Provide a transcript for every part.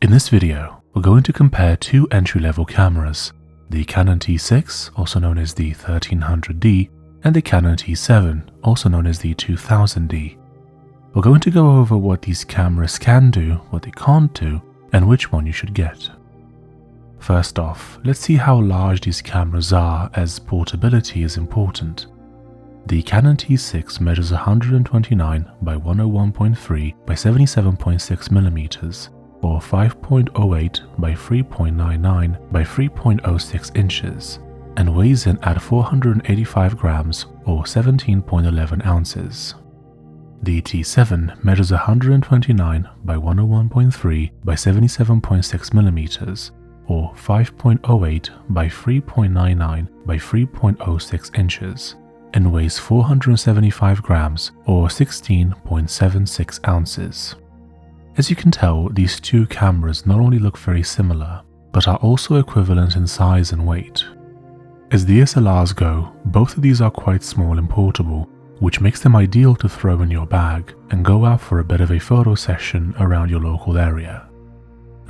In this video, we're going to compare two entry-level cameras, the Canon T6, also known as the 1300D, and the Canon T7, also known as the 2000D. We're going to go over what these cameras can do, what they can't do, and which one you should get. First off, let's see how large these cameras are, as portability is important. The Canon T6 measures 129 by 101.3 by 77.6mm, or 5.08 by 3.99 by 3.06 inches, and weighs in at 485 grams or 17.11 ounces. The T7 measures 129 by 101.3 by 77.6mm, or 5.08 by 3.99 by 3.06 inches, and weighs 475 grams or 16.76 ounces. As you can tell, these two cameras not only look very similar, but are also equivalent in size and weight. As DSLRs go, both of these are quite small and portable, which makes them ideal to throw in your bag and go out for a bit of a photo session around your local area.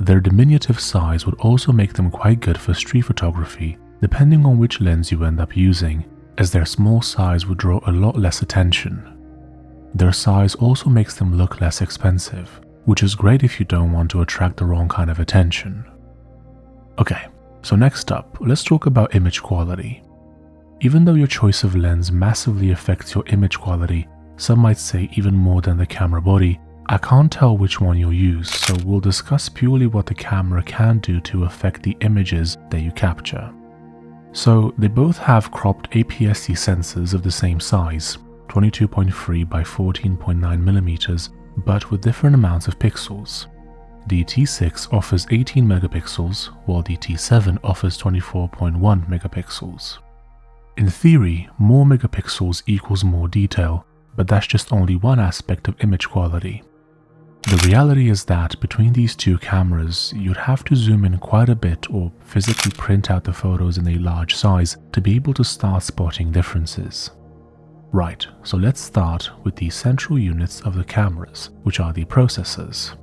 Their diminutive size would also make them quite good for street photography, depending on which lens you end up using, as their small size would draw a lot less attention. Their size also makes them look less expensive, which is great if you don't want to attract the wrong kind of attention. Okay, so next up, let's talk about image quality. Even though your choice of lens massively affects your image quality, some might say even more than the camera body, I can't tell which one you'll use, so we'll discuss purely what the camera can do to affect the images that you capture. So they both have cropped APS-C sensors of the same size, 22.3 by 14.9mm, but with different amounts of pixels. The T6 offers 18 megapixels, while the T7 offers 24.1 megapixels. In theory, more megapixels equals more detail, but that's just only one aspect of image quality. The reality is that between these two cameras, you'd have to zoom in quite a bit or physically print out the photos in a large size to be able to start spotting differences. Right, so let's start with the central units of the cameras, which are the processors.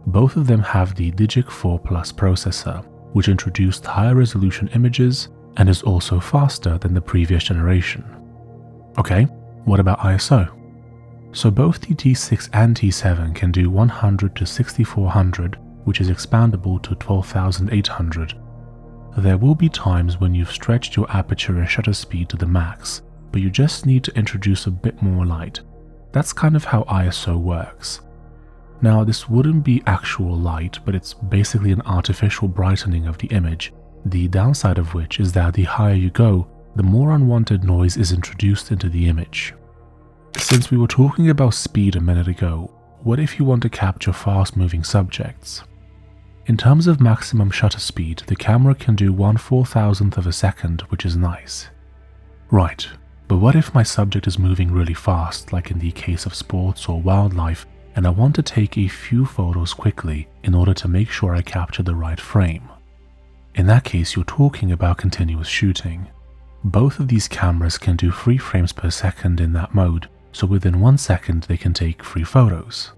Both of them have the Digic 4 Plus processor, which introduced higher resolution images and is also faster than the previous generation. Okay, what about ISO? So both the T6 and T7 can do 100 to 6400, which is expandable to 12800. There will be times when you've stretched your aperture and shutter speed to the max, but you just need to introduce a bit more light. That's kind of how ISO works. Now, this wouldn't be actual light, but it's basically an artificial brightening of the image, the downside of which is that the higher you go, the more unwanted noise is introduced into the image. Since we were talking about speed a minute ago, what if you want to capture fast-moving subjects? In terms of maximum shutter speed, the camera can do 1/4000th of a second, which is nice. Right. But what if my subject is moving really fast, like in the case of sports or wildlife, and I want to take a few photos quickly in order to make sure I capture the right frame? In that case, you're talking about continuous shooting. Both of these cameras can do 3 frames per second in that mode, so within 1 second they can take 3 photos.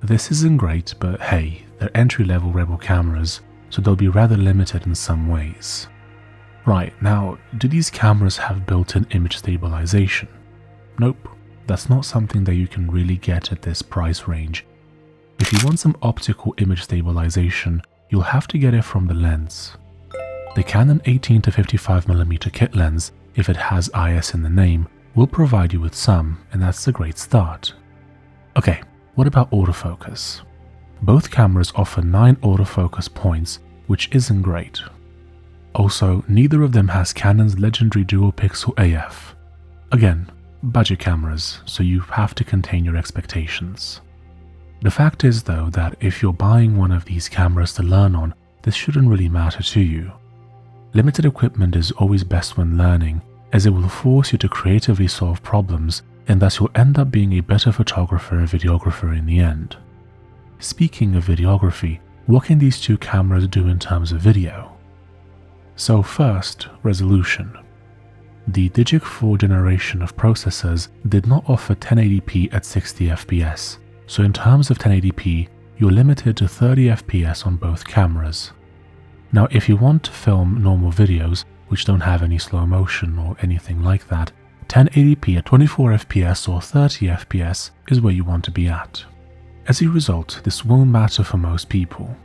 This isn't great, but hey, they're entry-level Rebel cameras, so they'll be rather limited in some ways. Right, now, do these cameras have built-in image stabilization? Nope, that's not something that you can really get at this price range. If you want some optical image stabilization, you'll have to get it from the lens. The Canon 18 to 55mm kit lens, if it has IS in the name, will provide you with some, and that's a great start. Okay, what about autofocus? Both cameras offer 9 autofocus points, which isn't great. Also, neither of them has Canon's legendary dual-pixel AF. Again, budget cameras, so you have to contain your expectations. The fact is though that if you're buying one of these cameras to learn on, this shouldn't really matter to you. Limited equipment is always best when learning, as it will force you to creatively solve problems, and thus you'll end up being a better photographer and videographer in the end. Speaking of videography, what can these two cameras do in terms of video? So first, resolution. The Digic 4 generation of processors did not offer 1080p at 60 fps, so in terms of 1080p, you're limited to 30 FPS on both cameras. Now, if you want to film normal videos, which don't have any slow motion or anything like that, 1080p at 24 FPS or 30 FPS is where you want to be at. As a result, this won't matter for most people.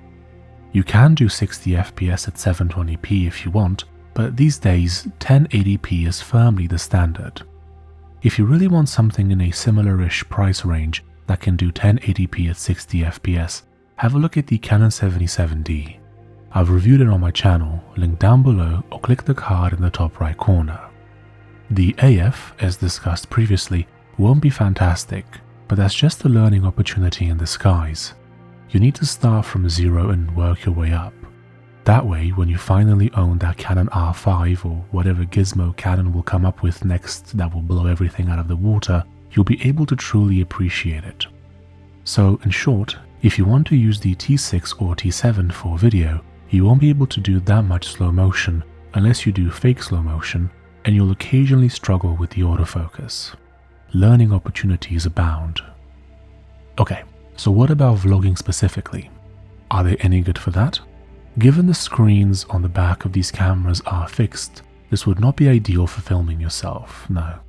You can do 60 FPS at 720p if you want, but these days 1080p is firmly the standard. If you really want something in a similar-ish price range that can do 1080p at 60 FPS, have a look at the Canon 77D. I've reviewed it on my channel, link down below or click the card in the top right corner. The AF, as discussed previously, won't be fantastic, but that's just a learning opportunity in disguise. You need to start from zero and work your way up. That way, when you finally own that Canon R5 or whatever gizmo Canon will come up with next that will blow everything out of the water, you'll be able to truly appreciate it. So, in short, if you want to use the T6 or T7 for video, you won't be able to do that much slow motion unless you do fake slow motion, and you'll occasionally struggle with the autofocus. Learning opportunities abound. Okay, so what about vlogging specifically? Are they any good for that? Given the screens on the back of these cameras are fixed, this would not be ideal for filming yourself, no.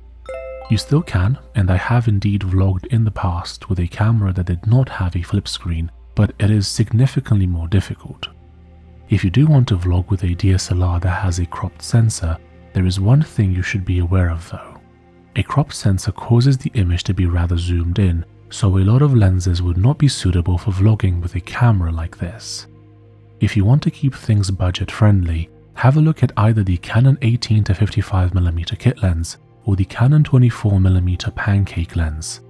You still can, and I have indeed vlogged in the past with a camera that did not have a flip screen, but it is significantly more difficult. If you do want to vlog with a DSLR that has a cropped sensor, there is one thing you should be aware of though. A cropped sensor causes the image to be rather zoomed in, so a lot of lenses would not be suitable for vlogging with a camera like this. If you want to keep things budget friendly, have a look at either the Canon 18-55mm kit lens or the Canon 24mm pancake lens.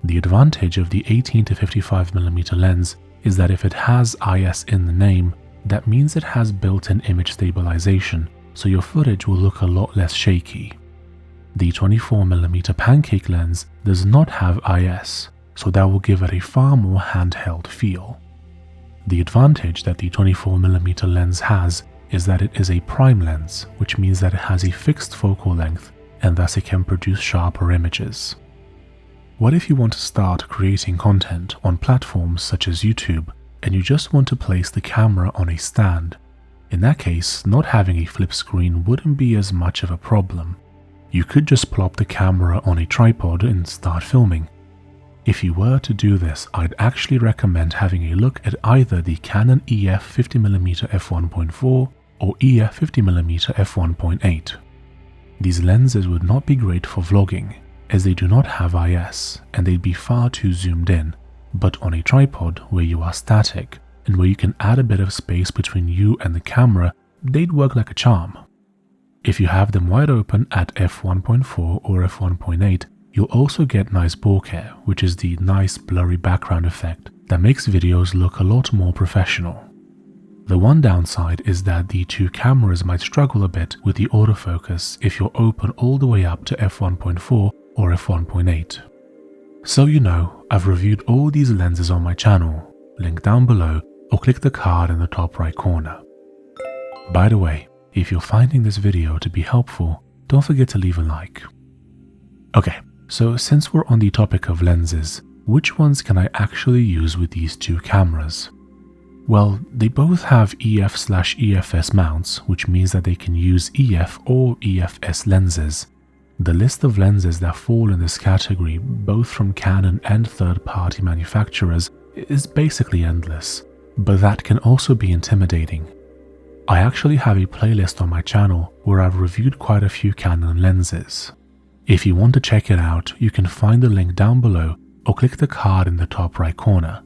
The advantage of the 18-55mm lens is that if it has IS in the name, that means it has built-in image stabilization, so your footage will look a lot less shaky. The 24mm pancake lens does not have IS, so that will give it a far more handheld feel. The advantage that the 24mm lens has is that it is a prime lens, which means that it has a fixed focal length and thus it can produce sharper images. What if you want to start creating content on platforms such as YouTube and you just want to place the camera on a stand? In that case, not having a flip screen wouldn't be as much of a problem. You could just plop the camera on a tripod and start filming. If you were to do this, I'd actually recommend having a look at either the Canon EF 50mm f1.4 or EF 50mm f1.8. These lenses would not be great for vlogging, as they do not have IS and they'd be far too zoomed in, but on a tripod where you are static and where you can add a bit of space between you and the camera, they'd work like a charm. If you have them wide open at f1.4 or f1.8, you'll also get nice bokeh, which is the nice blurry background effect that makes videos look a lot more professional. The one downside is that the two cameras might struggle a bit with the autofocus if you're open all the way up to f1.4 or f1.8. So you know, I've reviewed all these lenses on my channel, link down below or click the card in the top right corner. By the way, if you're finding this video to be helpful, don't forget to leave a like. Okay, so since we're on the topic of lenses, which ones can I actually use with these two cameras? Well, they both have EF/EFS mounts, which means that they can use EF or EFS lenses. The list of lenses that fall in this category, both from Canon and third-party manufacturers, is basically endless, but that can also be intimidating. I actually have a playlist on my channel where I've reviewed quite a few Canon lenses. If you want to check it out, you can find the link down below or click the card in the top right corner.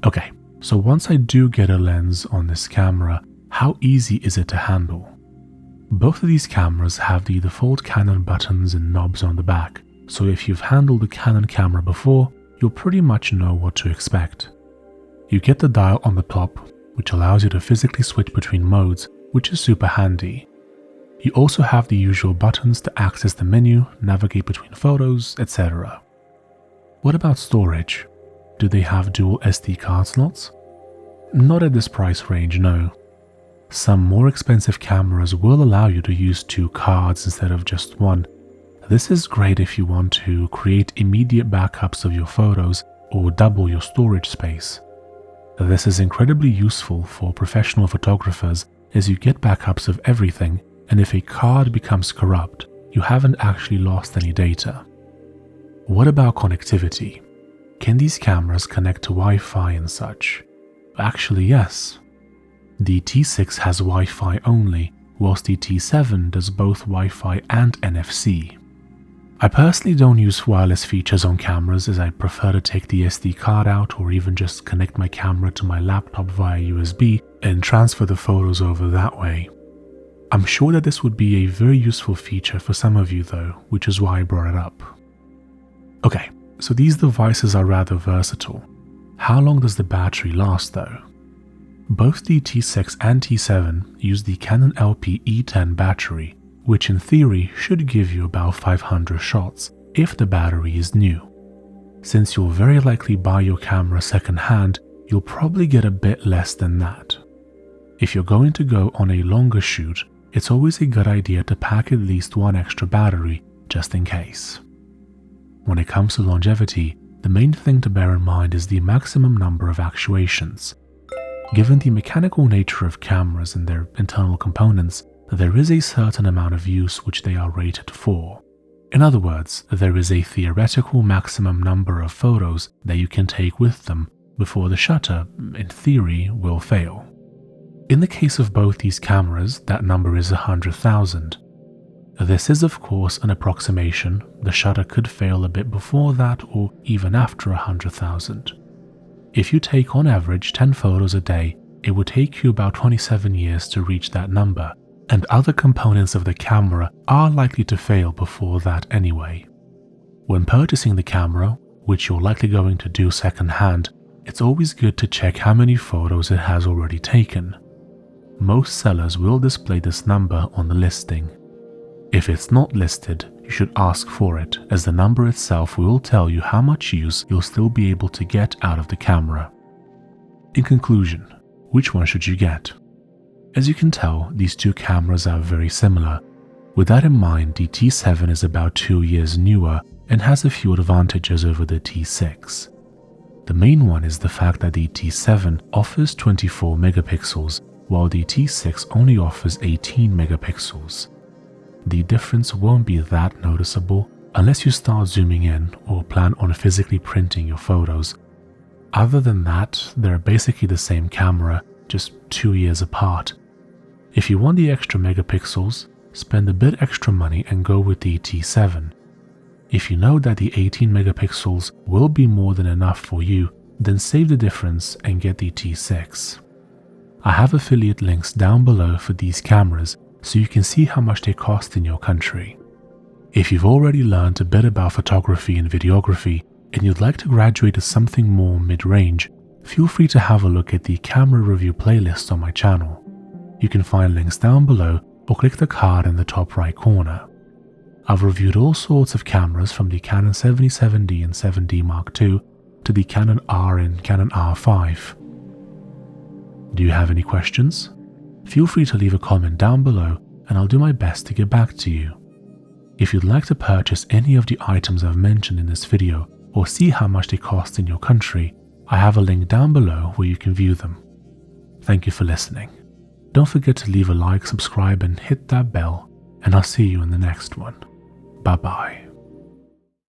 Okay, so once I do get a lens on this camera, how easy is it to handle? Both of these cameras have the default Canon buttons and knobs on the back, so if you've handled a Canon camera before, you'll pretty much know what to expect. You get the dial on the top, which allows you to physically switch between modes, which is super handy. You also have the usual buttons to access the menu, navigate between photos, etc. What about storage? Do they have dual SD card slots? Not at this price range, no. Some more expensive cameras will allow you to use 2 cards instead of just one. This is great if you want to create immediate backups of your photos or double your storage space. This is incredibly useful for professional photographers as you get backups of everything, and if a card becomes corrupt, you haven't actually lost any data. What about connectivity? Can these cameras connect to Wi-Fi and such? Actually, yes. The T6 has Wi-Fi only, whilst the T7 does both Wi-Fi and NFC. I personally don't use wireless features on cameras as I prefer to take the SD card out or even just connect my camera to my laptop via USB and transfer the photos over that way. I'm sure that this would be a very useful feature for some of you though, which is why I brought it up. Okay, so these devices are rather versatile. How long does the battery last though? Both the T6 and T7 use the Canon LP-E10 battery, which in theory should give you about 500 shots if the battery is new. Since you'll very likely buy your camera second-hand, you'll probably get a bit less than that. If you're going to go on a longer shoot, it's always a good idea to pack at least one extra battery just in case. When it comes to longevity, the main thing to bear in mind is the maximum number of actuations. Given the mechanical nature of cameras and their internal components, there is a certain amount of use which they are rated for. In other words, there is a theoretical maximum number of photos that you can take with them before the shutter, in theory, will fail. In the case of both these cameras, that number is 100,000. This is of course an approximation. The shutter could fail a bit before that or even after 100,000. If you take on average 10 photos a day, it would take you about 27 years to reach that number, and other components of the camera are likely to fail before that anyway. When purchasing the camera, which you're likely going to do second-hand, it's always good to check how many photos it has already taken. Most sellers will display this number on the listing. If it's not listed, you should ask for it, as the number itself will tell you how much use you'll still be able to get out of the camera. In conclusion, which one should you get? As you can tell, these two cameras are very similar. With that in mind, the T7 is about 2 years newer and has a few advantages over the T6. The main one is the fact that the T7 offers 24 megapixels, while the T6 only offers 18 megapixels. The difference won't be that noticeable unless you start zooming in or plan on physically printing your photos. Other than that, they're basically the same camera, just 2 years apart. If you want the extra megapixels, spend a bit extra money and go with the T7. If you know that the 18 megapixels will be more than enough for you, then save the difference and get the T6. I have affiliate links down below for these cameras so you can see how much they cost in your country. If you've already learned a bit about photography and videography and you'd like to graduate to something more mid-range, feel free to have a look at the camera review playlist on my channel. You can find links down below or click the card in the top right corner. I've reviewed all sorts of cameras from the Canon 77D and 7D Mark II to the Canon R and Canon R5. Do you have any questions? Feel free to leave a comment down below and I'll do my best to get back to you. If you'd like to purchase any of the items I've mentioned in this video or see how much they cost in your country, I have a link down below where you can view them. Thank you for listening. Don't forget to leave a like, subscribe and hit that bell, and I'll see you in the next one. Bye bye.